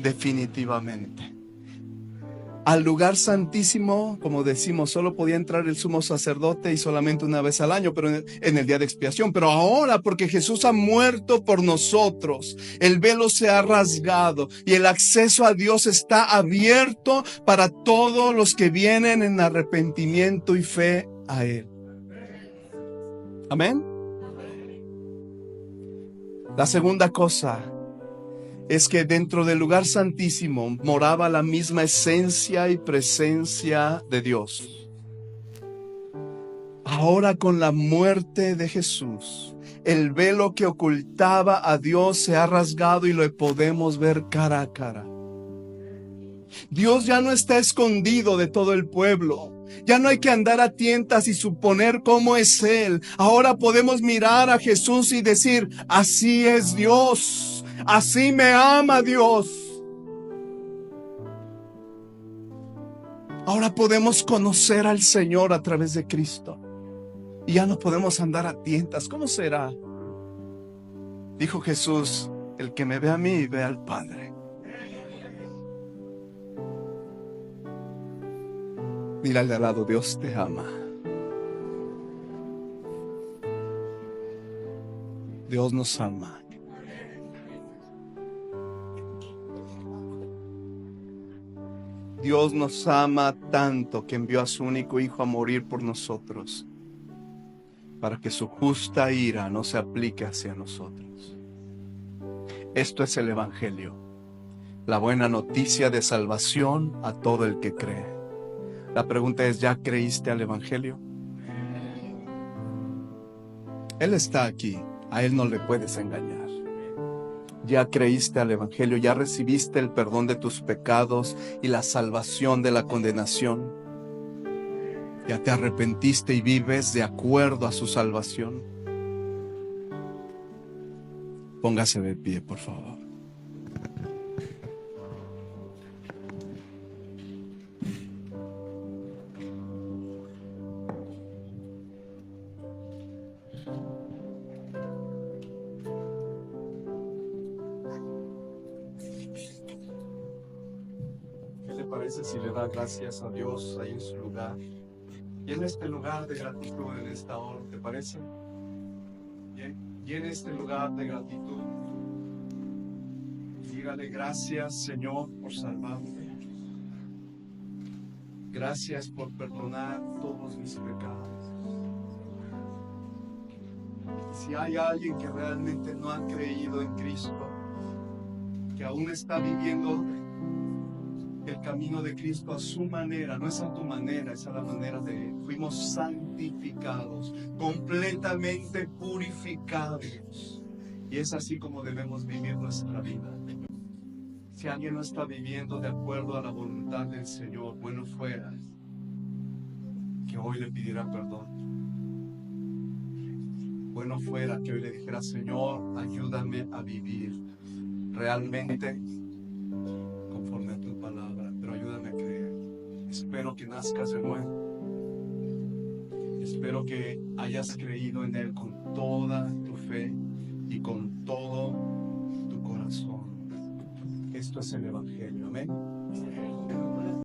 Definitivamente. Al lugar santísimo, como decimos, solo podía entrar el sumo sacerdote y solamente una vez al año, pero en el día de expiación. Pero ahora, porque Jesús ha muerto por nosotros, el velo se ha rasgado y el acceso a Dios está abierto para todos los que vienen en arrepentimiento y fe a Él. Amén. La segunda cosa es que dentro del lugar santísimo moraba la misma esencia y presencia de Dios. Ahora, con la muerte de Jesús, el velo que ocultaba a Dios se ha rasgado y lo podemos ver cara a cara. Dios ya no está escondido de todo el pueblo. Ya no hay que andar a tientas y suponer cómo es Él. Ahora podemos mirar a Jesús y decir: así es Dios. Así me ama Dios. Ahora podemos conocer al Señor a través de Cristo. Y ya no podemos andar a tientas. ¿Cómo será? Dijo Jesús: el que me ve a mí, ve al Padre. Mira al de al lado: Dios te ama. Dios nos ama. Dios nos ama tanto que envió a su único Hijo a morir por nosotros, para que su justa ira no se aplique hacia nosotros. Esto es el Evangelio, la buena noticia de salvación a todo el que cree. La pregunta es: ¿ya creíste al Evangelio? Él está aquí, a Él no le puedes engañar. ¿Ya creíste al Evangelio? ¿Ya recibiste el perdón de tus pecados y la salvación de la condenación? ¿Ya te arrepentiste y vives de acuerdo a su salvación? Póngase de pie, por favor. ¿Qué le parece si le da gracias a Dios ahí en su lugar? Y en este lugar de gratitud, en esta hora, ¿te parece? Y en este lugar de gratitud, dígale: gracias, Señor, por salvarme. Gracias por perdonar todos mis pecados. Si hay alguien que realmente no ha creído en Cristo, que aún está viviendo el camino de Cristo a su manera, no es a tu manera, es a la manera de Él. Fuimos santificados, completamente purificados, y es así como debemos vivir nuestra vida. Si alguien no está viviendo de acuerdo a la voluntad del Señor, bueno fuera que hoy le pidiera perdón. Bueno fuera que hoy le dijera: Señor, ayúdame a vivir realmente conforme a tu palabra, pero ayúdame a creer. Espero que nazcas de nuevo. Espero que hayas creído en Él con toda tu fe y con todo tu corazón. Esto es el Evangelio. Amén.